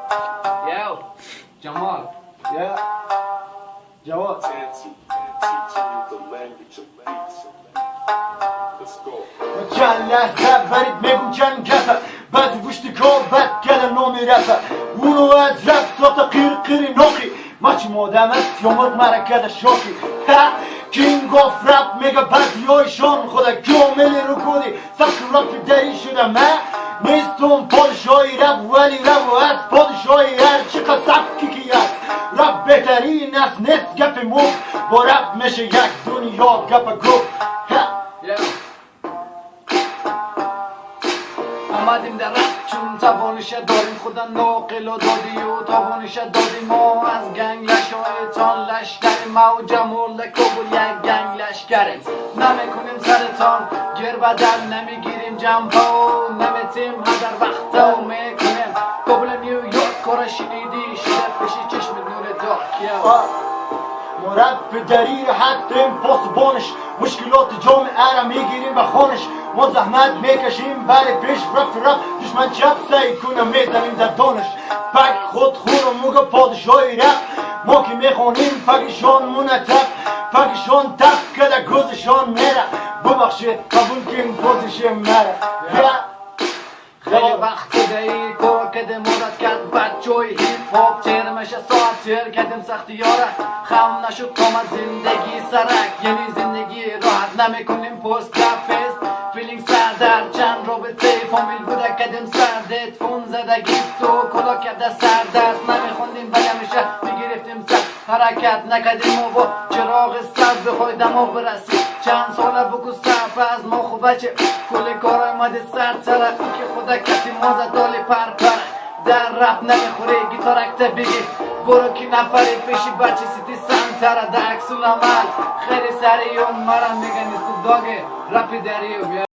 Yo, Jamal. Yeah. جواد چند لحظه برید میگم چند کفه بعضی گوشتی که بد کل نامی رفه اونو از رفت ساتا قیر قیری ناقی مچی مادم است یا مرد مرکد شاکی کینگ آف رپ میگه بعضی هایشان خدا کاملی رو کودی سبک رپ دری شده من نیستم پادشاهی رپ ولی رپ از پادشاهی هر چقدر سبکی کی است رپ بهترین است نیست گپ موف با رپ میشه یک دنیا گپ گفت آمدیم در رپ چون توانش داریم خدا ناقل و دادی و توانش دادیم ما از گنگ لشایتان لشکریم ما و جمال کابل یک گنگ لشکریم نمیکنیم سرطان گر بدل نمیگیریم جنبه و نمیتیم هدر وقت و میکنیم کابل نیویورک کارا شنیدی شده پیشی چشم نور داک ما رپ دریر هستیم پاسبانش مشکلات جامعه را میگیریم به خانش ما زحمت میکشیم برای پیش رفت دشمن چپ سعی کنه میزنیم در دانش پک خود خون و موگه پادشاهی رپ ما که میخونیم پکشان منطق پکشان تک کده گوزشان میره ببخشید قبول کن پوزشی میره خیلی وقت دایی کار کده مدت کرد بچوی هیپ هاپ تیر میشه ساعت تیر کدیم سختی یاره خم نشد کام از زندگی سرک یعنی زندگی راحت نمیکنیم پست فیس فیلینگ سر در چند رابطه فامیل بوده کدیم سردت فون زدگیست و کلا کرده سر دست نمیخوندیم ولی همیشه میگرفتیم سر حرکت نکدیم و با چراغ سر بخوای دما برسی چند ساله بگو سر از ما خوب بچه کل کار آمده سر تره که خدا کسی موزه دالی پر در رپ نمیخوری گیتارکت بگی برو که نفری پیشی بچه سیتی سنتره در عکس العمل خیلی سریع و مرم میگن نیست داگه رپی دریو